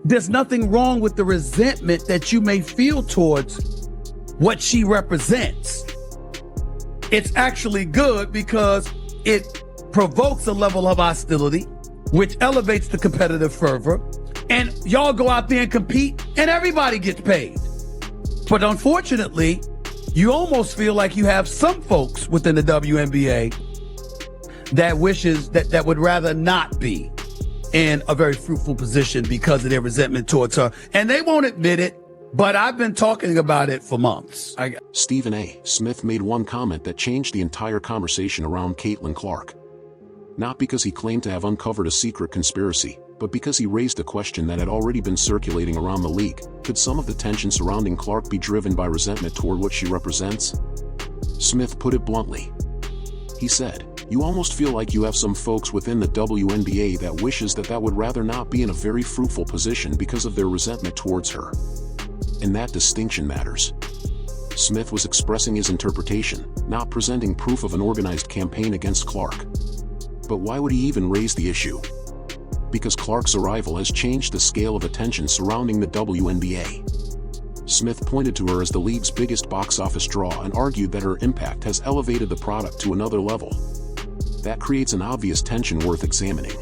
There's nothing wrong with the resentment that you may feel towards what she represents. It's actually good because it provokes a level of hostility, which elevates the competitive fervor, and y'all go out there and compete, and everybody gets paid. But unfortunately, you almost feel like you have some folks within the WNBA that would rather not be in a very fruitful position because of their resentment towards her. And they won't admit it, but I've been talking about it for months. Stephen A. Smith made one comment that changed the entire conversation around Caitlin Clark. Not because he claimed to have uncovered a secret conspiracy, but because he raised a question that had already been circulating around the league. Could some of the tension surrounding Clark be driven by resentment toward what she represents? Smith put it bluntly. He said, "You almost feel like you have some folks within the WNBA that wishes that would rather not be in a very fruitful position because of their resentment towards her. And that distinction matters." Smith was expressing his interpretation, not presenting proof of an organized campaign against Clark. But why would he even raise the issue? Because Clark's arrival has changed the scale of attention surrounding the WNBA. Smith pointed to her as the league's biggest box office draw and argued that her impact has elevated the product to another level. That creates an obvious tension worth examining.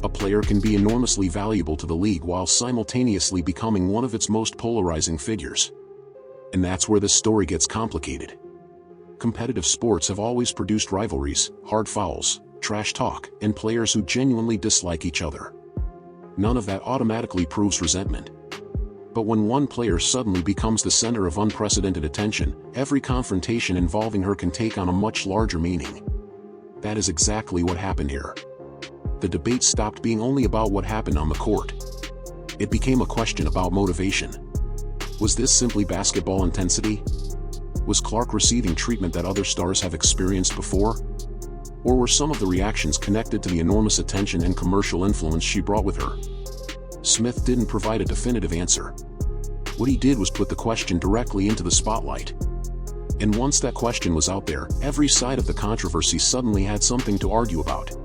A player can be enormously valuable to the league while simultaneously becoming one of its most polarizing figures. And that's where this story gets complicated. Competitive sports have always produced rivalries, hard fouls, trash talk, and players who genuinely dislike each other. None of that automatically proves resentment. But when one player suddenly becomes the center of unprecedented attention, every confrontation involving her can take on a much larger meaning. That is exactly what happened here. The debate stopped being only about what happened on the court. It became a question about motivation. Was this simply basketball intensity? Was Clark receiving treatment that other stars have experienced before? Or were some of the reactions connected to the enormous attention and commercial influence she brought with her? Smith didn't provide a definitive answer. What he did was put the question directly into the spotlight. And once that question was out there, every side of the controversy suddenly had something to argue about.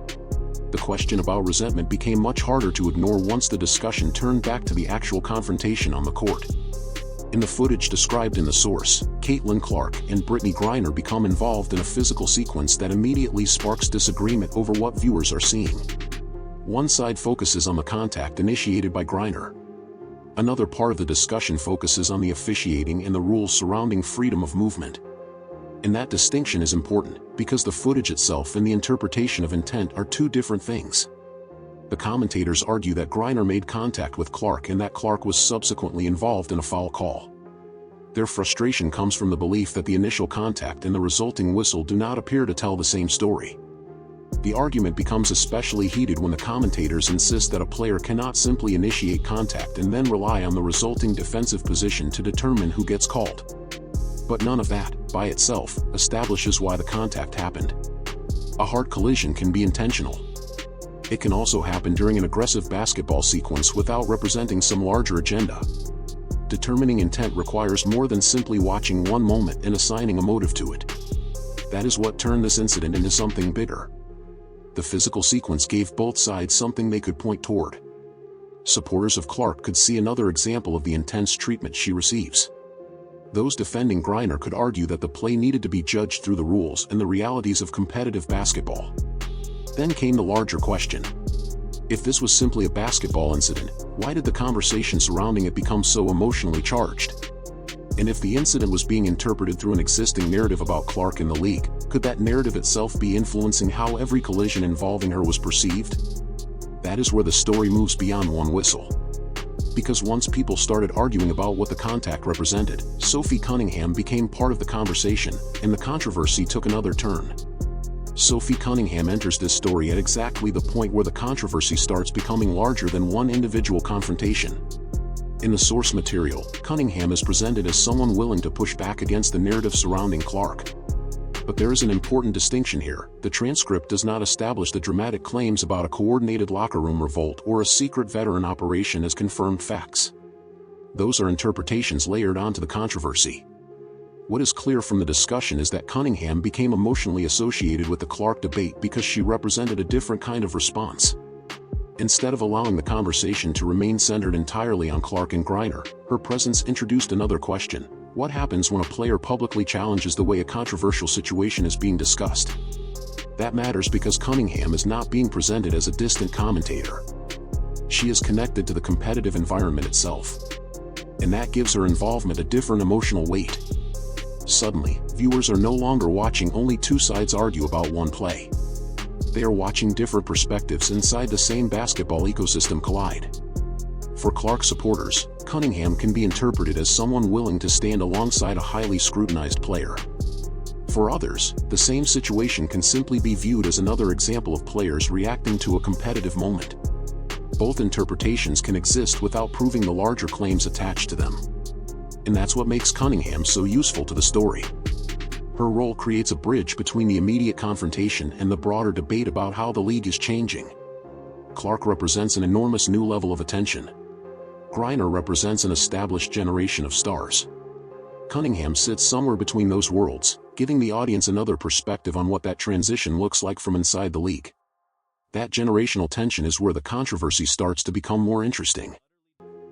The question about resentment became much harder to ignore once the discussion turned back to the actual confrontation on the court. In the footage described in the source, Caitlin Clark and Brittney Griner become involved in a physical sequence that immediately sparks disagreement over what viewers are seeing. One side focuses on the contact initiated by Griner. Another part of the discussion focuses on the officiating and the rules surrounding freedom of movement. And that distinction is important, because the footage itself and the interpretation of intent are two different things. The commentators argue that Griner made contact with Clark and that Clark was subsequently involved in a foul call. Their frustration comes from the belief that the initial contact and the resulting whistle do not appear to tell the same story. The argument becomes especially heated when the commentators insist that a player cannot simply initiate contact and then rely on the resulting defensive position to determine who gets called. But none of that, by itself, establishes why the contact happened. A hard collision can be intentional. It can also happen during an aggressive basketball sequence without representing some larger agenda. Determining intent requires more than simply watching one moment and assigning a motive to it. That is what turned this incident into something bigger. The physical sequence gave both sides something they could point toward. Supporters of Clark could see another example of the intense treatment she receives. Those defending Griner could argue that the play needed to be judged through the rules and the realities of competitive basketball. Then came the larger question. If this was simply a basketball incident, why did the conversation surrounding it become so emotionally charged? And if the incident was being interpreted through an existing narrative about Clark in the league, could that narrative itself be influencing how every collision involving her was perceived? That is where the story moves beyond one whistle. Because once people started arguing about what the contact represented, Sophie Cunningham became part of the conversation, and the controversy took another turn. Sophie Cunningham enters this story at exactly the point where the controversy starts becoming larger than one individual confrontation. In the source material, Cunningham is presented as someone willing to push back against the narrative surrounding Clark. But there is an important distinction here. The transcript does not establish the dramatic claims about a coordinated locker room revolt or a secret veteran operation as confirmed facts. Those are interpretations layered onto the controversy. What is clear from the discussion is that Cunningham became emotionally associated with the Clark debate because she represented a different kind of response. Instead of allowing the conversation to remain centered entirely on Clark and Griner, her presence introduced another question. What happens when a player publicly challenges the way a controversial situation is being discussed? That matters because Cunningham is not being presented as a distant commentator. She is connected to the competitive environment itself. And that gives her involvement a different emotional weight. Suddenly, viewers are no longer watching only two sides argue about one play. They are watching different perspectives inside the same basketball ecosystem collide. For Clark supporters, Cunningham can be interpreted as someone willing to stand alongside a highly scrutinized player. For others, the same situation can simply be viewed as another example of players reacting to a competitive moment. Both interpretations can exist without proving the larger claims attached to them. And that's what makes Cunningham so useful to the story. Her role creates a bridge between the immediate confrontation and the broader debate about how the league is changing. Clark represents an enormous new level of attention. Griner represents an established generation of stars. Cunningham sits somewhere between those worlds, giving the audience another perspective on what that transition looks like from inside the league. That generational tension is where the controversy starts to become more interesting.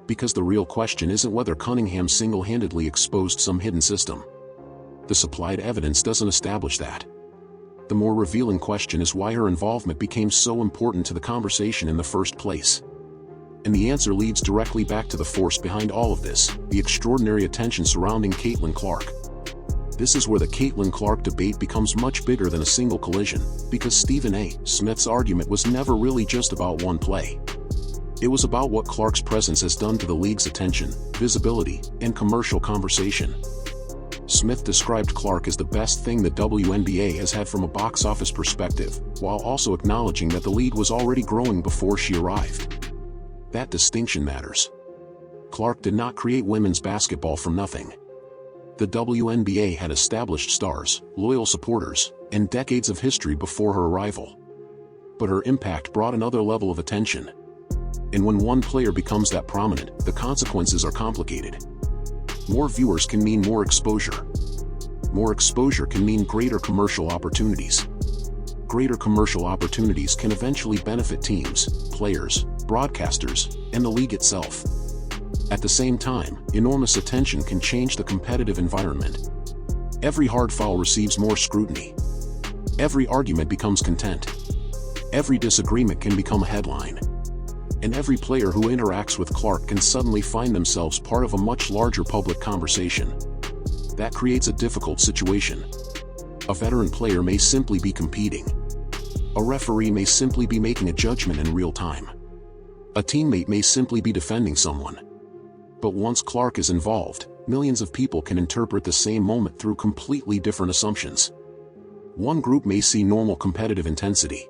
Because the real question isn't whether Cunningham single-handedly exposed some hidden system. The supplied evidence doesn't establish that. The more revealing question is why her involvement became so important to the conversation in the first place. And the answer leads directly back to the force behind all of this, the extraordinary attention surrounding Caitlin Clark. This is where the Caitlin Clark debate becomes much bigger than a single collision, because Stephen A. Smith's argument was never really just about one play. It was about what Clark's presence has done to the league's attention, visibility, and commercial conversation. Smith described Clark as the best thing the WNBA has had from a box office perspective, while also acknowledging that the league was already growing before she arrived. That distinction matters. Clark did not create women's basketball from nothing. The WNBA had established stars, loyal supporters, and decades of history before her arrival. But her impact brought another level of attention. And when one player becomes that prominent, the consequences are complicated. More viewers can mean more exposure. More exposure can mean greater commercial opportunities. Greater commercial opportunities can eventually benefit teams, players, broadcasters, and the league itself. At the same time, enormous attention can change the competitive environment. Every hard foul receives more scrutiny. Every argument becomes content. Every disagreement can become a headline. And every player who interacts with Clark can suddenly find themselves part of a much larger public conversation. That creates a difficult situation. A veteran player may simply be competing. A referee may simply be making a judgment in real time. A teammate may simply be defending someone. But once Clark is involved, millions of people can interpret the same moment through completely different assumptions. One group may see normal competitive intensity.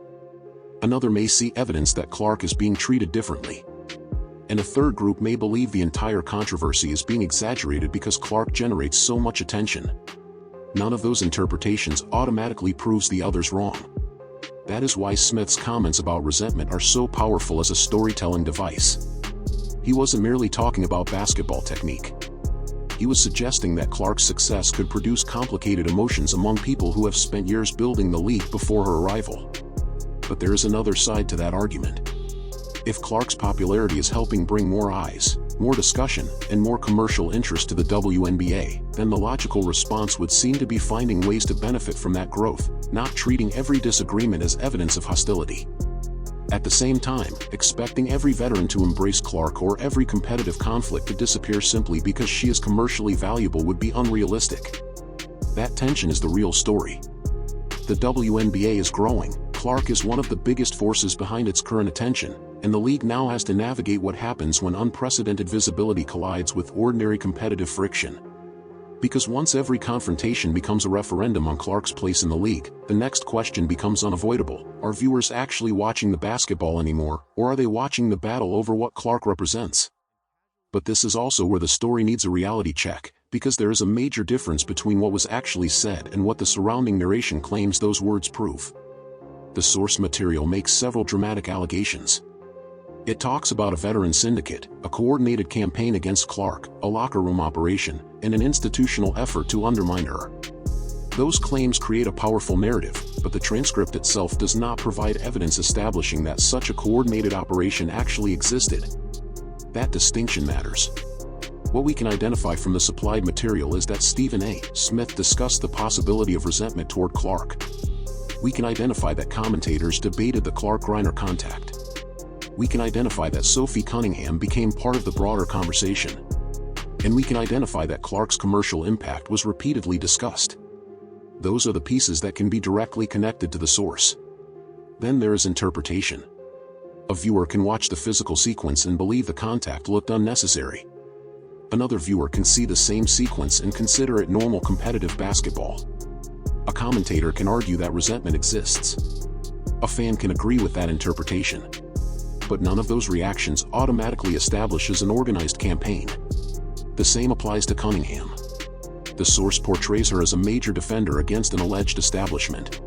Another may see evidence that Clark is being treated differently. And a third group may believe the entire controversy is being exaggerated because Clark generates so much attention. None of those interpretations automatically proves the others wrong. That is why Smith's comments about resentment are so powerful as a storytelling device. He wasn't merely talking about basketball technique. He was suggesting that Clark's success could produce complicated emotions among people who have spent years building the league before her arrival. But there is another side to that argument. If Clark's popularity is helping bring more eyes, more discussion, and more commercial interest to the WNBA, then the logical response would seem to be finding ways to benefit from that growth, not treating every disagreement as evidence of hostility. At the same time, expecting every veteran to embrace Clark or every competitive conflict to disappear simply because she is commercially valuable would be unrealistic. That tension is the real story. The WNBA is growing, Clark is one of the biggest forces behind its current attention, and the league now has to navigate what happens when unprecedented visibility collides with ordinary competitive friction. Because once every confrontation becomes a referendum on Clark's place in the league, the next question becomes unavoidable. Are viewers actually watching the basketball anymore, or are they watching the battle over what Clark represents? But this is also where the story needs a reality check, because there is a major difference between what was actually said and what the surrounding narration claims those words prove. The source material makes several dramatic allegations. It talks about a veteran syndicate, a coordinated campaign against Clark, a locker room operation, and an institutional effort to undermine her. Those claims create a powerful narrative, but the transcript itself does not provide evidence establishing that such a coordinated operation actually existed. That distinction matters. What we can identify from the supplied material is that Stephen A. Smith discussed the possibility of resentment toward Clark. We can identify that commentators debated the Clark-Griner contact. We can identify that Sophie Cunningham became part of the broader conversation. And we can identify that Clark's commercial impact was repeatedly discussed. Those are the pieces that can be directly connected to the source. Then there is interpretation. A viewer can watch the physical sequence and believe the contact looked unnecessary. Another viewer can see the same sequence and consider it normal competitive basketball. A commentator can argue that resentment exists. A fan can agree with that interpretation. But none of those reactions automatically establishes an organized campaign. The same applies to Cunningham. The source portrays her as a major defender against an alleged establishment.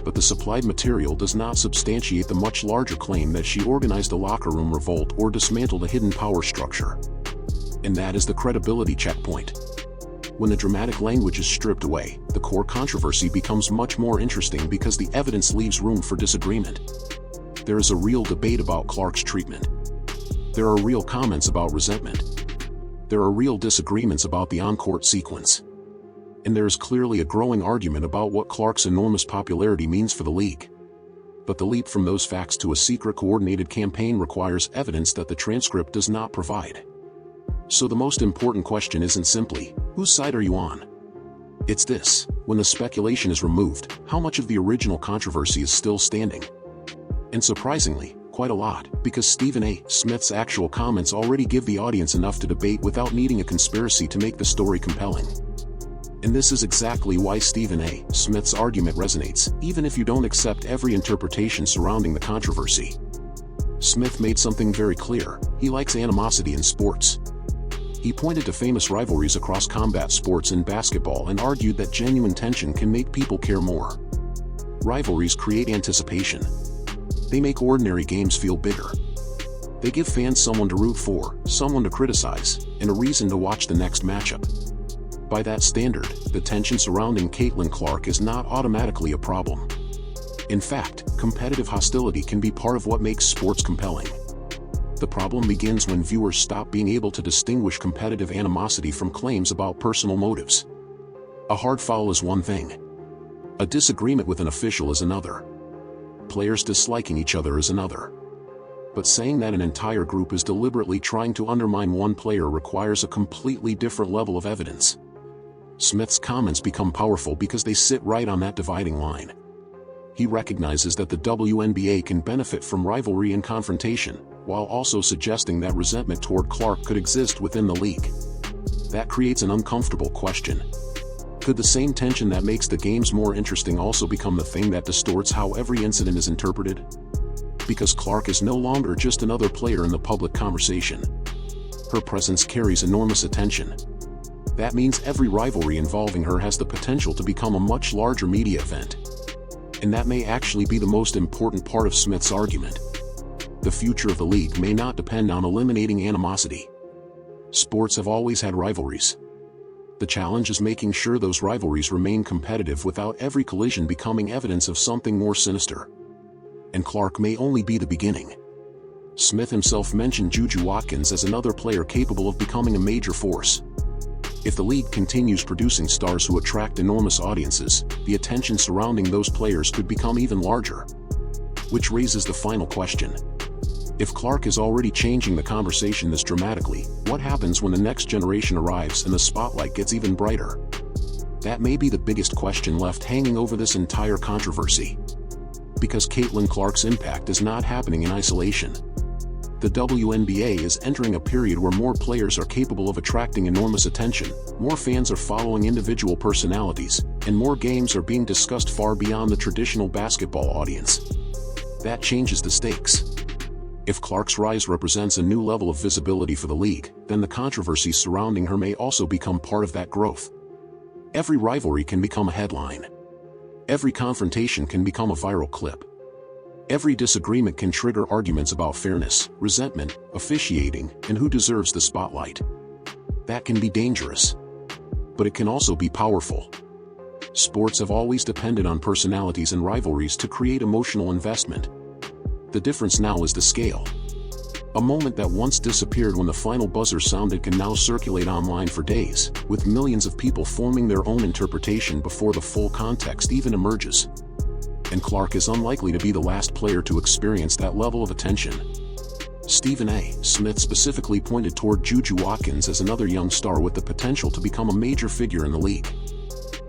But the supplied material does not substantiate the much larger claim that she organized a locker room revolt or dismantled a hidden power structure. And that is the credibility checkpoint. When the dramatic language is stripped away, the core controversy becomes much more interesting because the evidence leaves room for disagreement. There is a real debate about Clark's treatment. There are real comments about resentment. There are real disagreements about the on-court sequence. And there is clearly a growing argument about what Clark's enormous popularity means for the league. But the leap from those facts to a secret coordinated campaign requires evidence that the transcript does not provide. So the most important question isn't simply, whose side are you on? It's this: when the speculation is removed, how much of the original controversy is still standing? And surprisingly, quite a lot, because Stephen A. Smith's actual comments already give the audience enough to debate without needing a conspiracy to make the story compelling. And this is exactly why Stephen A. Smith's argument resonates, even if you don't accept every interpretation surrounding the controversy. Smith made something very clear: he likes animosity in sports. He pointed to famous rivalries across combat sports and basketball and argued that genuine tension can make people care more. Rivalries create anticipation. They make ordinary games feel bigger. They give fans someone to root for, someone to criticize, and a reason to watch the next matchup. By that standard, the tension surrounding Caitlin Clark is not automatically a problem. In fact, competitive hostility can be part of what makes sports compelling. The problem begins when viewers stop being able to distinguish competitive animosity from claims about personal motives. A hard foul is one thing. A disagreement with an official is another. Players disliking each other is another. But saying that an entire group is deliberately trying to undermine one player requires a completely different level of evidence. Smith's comments become powerful because they sit right on that dividing line. He recognizes that the WNBA can benefit from rivalry and confrontation, while also suggesting that resentment toward Clark could exist within the league. That creates an uncomfortable question. Could the same tension that makes the games more interesting also become the thing that distorts how every incident is interpreted? Because Clark is no longer just another player in the public conversation. Her presence carries enormous attention. That means every rivalry involving her has the potential to become a much larger media event. And that may actually be the most important part of Smith's argument. The future of the league may not depend on eliminating animosity. Sports have always had rivalries. The challenge is making sure those rivalries remain competitive without every collision becoming evidence of something more sinister. And Clark may only be the beginning. Smith himself mentioned Juju Watkins as another player capable of becoming a major force. If the league continues producing stars who attract enormous audiences, the attention surrounding those players could become even larger. Which raises the final question. If Clark is already changing the conversation this dramatically, what happens when the next generation arrives and the spotlight gets even brighter? That may be the biggest question left hanging over this entire controversy. Because Caitlin Clark's impact is not happening in isolation. The WNBA is entering a period where more players are capable of attracting enormous attention, more fans are following individual personalities, and more games are being discussed far beyond the traditional basketball audience. That changes the stakes. If Clark's rise represents a new level of visibility for the league, then the controversies surrounding her may also become part of that growth. Every rivalry can become a headline. Every confrontation can become a viral clip. Every disagreement can trigger arguments about fairness, resentment, officiating, and who deserves the spotlight. That can be dangerous. But it can also be powerful. Sports have always depended on personalities and rivalries to create emotional investment. The difference now is the scale. A moment that once disappeared when the final buzzer sounded can now circulate online for days, with millions of people forming their own interpretation before the full context even emerges. And Clark is unlikely to be the last player to experience that level of attention. Stephen A. Smith specifically pointed toward Juju Watkins as another young star with the potential to become a major figure in the league.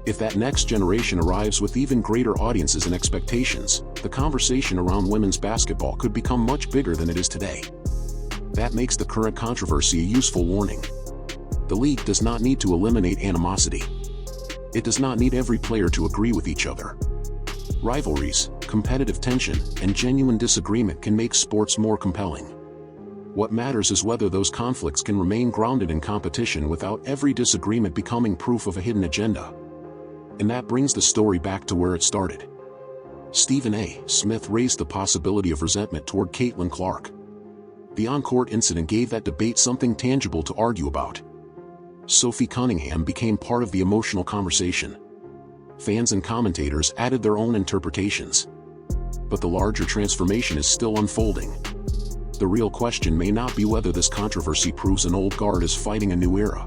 If that next generation arrives with even greater audiences and expectations, the conversation around women's basketball could become much bigger than it is today. That makes the current controversy a useful warning. The league does not need to eliminate animosity. It does not need every player to agree with each other. Rivalries, competitive tension, and genuine disagreement can make sports more compelling. What matters is whether those conflicts can remain grounded in competition without every disagreement becoming proof of a hidden agenda. And that brings the story back to where it started. Stephen A. Smith raised the possibility of resentment toward Caitlin Clark. The on-court incident gave that debate something tangible to argue about. Sophie Cunningham became part of the emotional conversation. Fans and commentators added their own interpretations. But the larger transformation is still unfolding. The real question may not be whether this controversy proves an old guard is fighting a new era.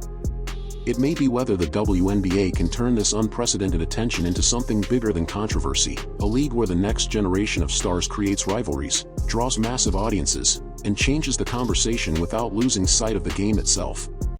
It may be whether the WNBA can turn this unprecedented attention into something bigger than controversy, a league where the next generation of stars creates rivalries, draws massive audiences, and changes the conversation without losing sight of the game itself.